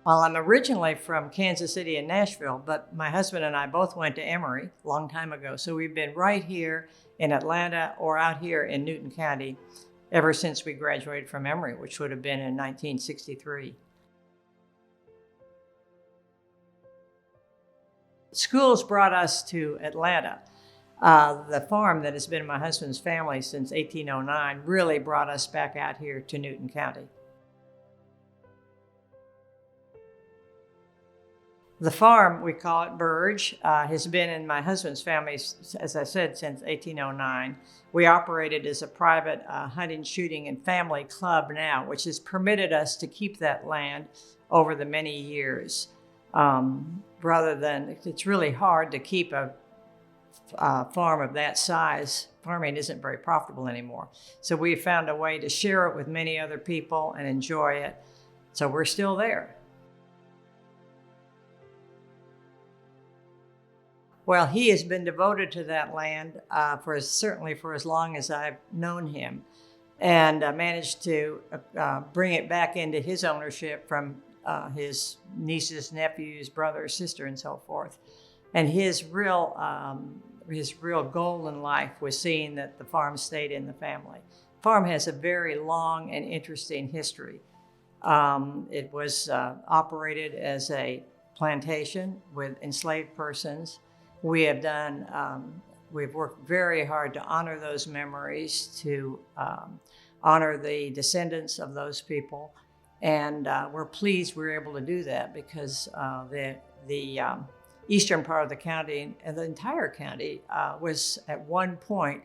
Well, I'm originally from Kansas City and Nashville, but my husband and I both went to Emory a long time ago. So we've been right here in Atlanta or out here in Newton County ever since we graduated from Emory, which would have been in 1963. Schools brought us to Atlanta. The farm that has been in my husband's family since 1809 really brought us back out here to Newton County. The farm, we call it Burge, has been in my husband's family, as I said, since 1809. We operated as a private hunting, shooting, and family club now, which has permitted us to keep that land over the many years. Rather than, it's really hard to keep a farm of that size. Farming isn't very profitable anymore. So we found a way to share it with many other people and enjoy it. So we're still there. Well, he has been devoted to that land certainly for as long as I've known him, and managed to bring it back into his ownership from his nieces, nephews, brother, sister, and so forth. And his real goal in life was seeing that the farm stayed in the family. The farm has a very long and interesting history. It was operated as a plantation with enslaved persons. We've worked very hard to honor those memories, to honor the descendants of those people. And we're pleased we were able to do that because the eastern part of the county and the entire county was at one point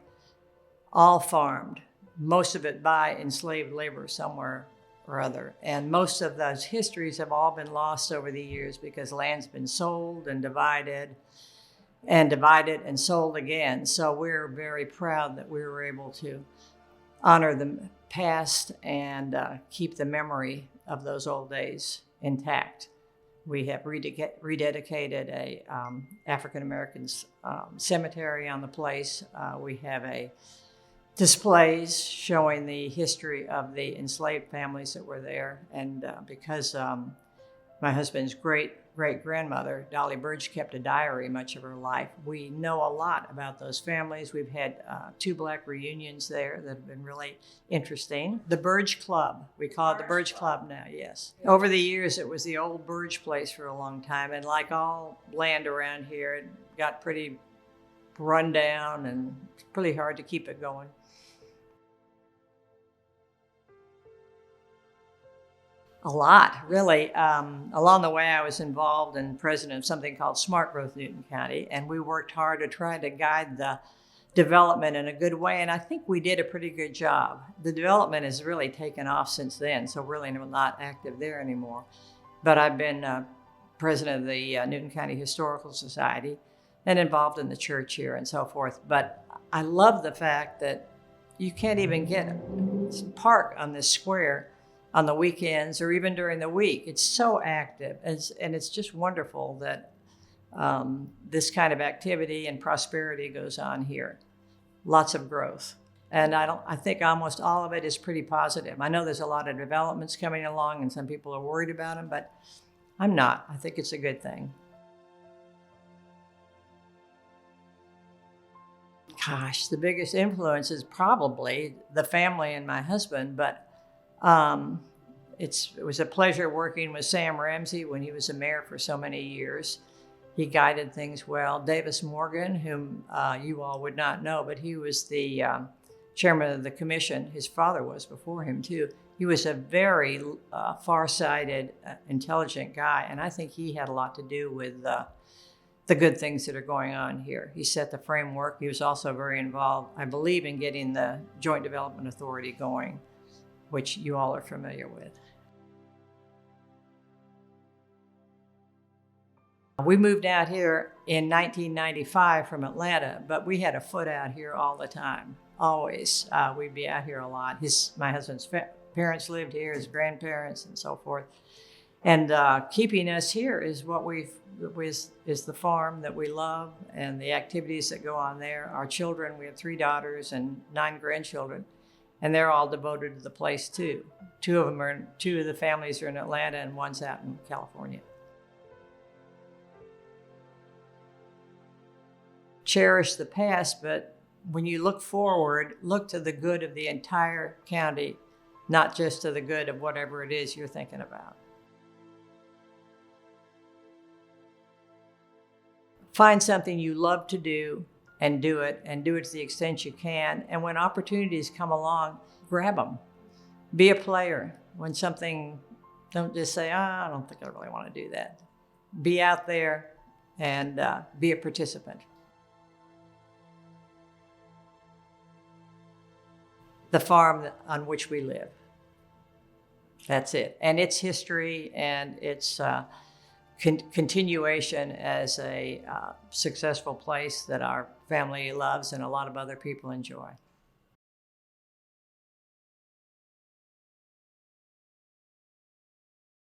all farmed, most of it by enslaved labor somewhere or other. And most of those histories have all been lost over the years because land's been sold and divided and sold again. So we're very proud that we were able to honor the past and keep the memory of those old days intact. We have rededicated a African-American cemetery on the place. We have displays showing the history of the enslaved families that were there. And because my husband's great-grandmother, Dolly Burge, kept a diary much of her life, we know a lot about those families. We've had 2 Black reunions there that have been really interesting. The Burge Club, we call it the Burge Club now, yes. Over the years, it was the old Burge place for a long time, and like all land around here, it got pretty run down and pretty hard to keep it going. A lot, really. Along the way, I was involved and president of something called Smart Growth Newton County, and we worked hard to try to guide the development in a good way, and I think we did a pretty good job. The development has really taken off since then, so really I'm not active there anymore. But I've been president of the Newton County Historical Society and involved in the church here and so forth. But I love the fact that you can't even park on this square on the weekends or even during the week. It's so active, and it's just wonderful that this kind of activity and prosperity goes on here. Lots of growth. And I think almost all of it is pretty positive. I know there's a lot of developments coming along and some people are worried about them, but I'm not. I think it's a good thing. Gosh, the biggest influence is probably the family and my husband, but it was a pleasure working with Sam Ramsey when he was a mayor for so many years. He guided things well. Davis Morgan, whom you all would not know, but he was the chairman of the commission. His father was before him too. He was a very far-sighted, intelligent guy, and I think he had a lot to do with the good things that are going on here. He set the framework. He was also very involved, I believe, in getting the Joint Development Authority going, which you all are familiar with. We moved out here in 1995 from Atlanta, but we had a foot out here all the time, always. We'd be out here a lot. My husband's parents lived here, his grandparents, and so forth. And keeping us here is is the farm that we love and the activities that go on there. Our children, we have 3 daughters and 9 grandchildren. and they're all devoted to the place too. Two of the families are in Atlanta, and one's out in California. Cherish the past, but when you look forward, look to the good of the entire county, not just to the good of whatever it is you're thinking about. Find something you love to do and do it to the extent you can. And when opportunities come along, grab them. Be a player. When something, don't just say, I don't think I really want to do that. Be out there and be a participant. The farm on which we live. That's it. And its history and its continuation as a successful place that our family loves and a lot of other people enjoy.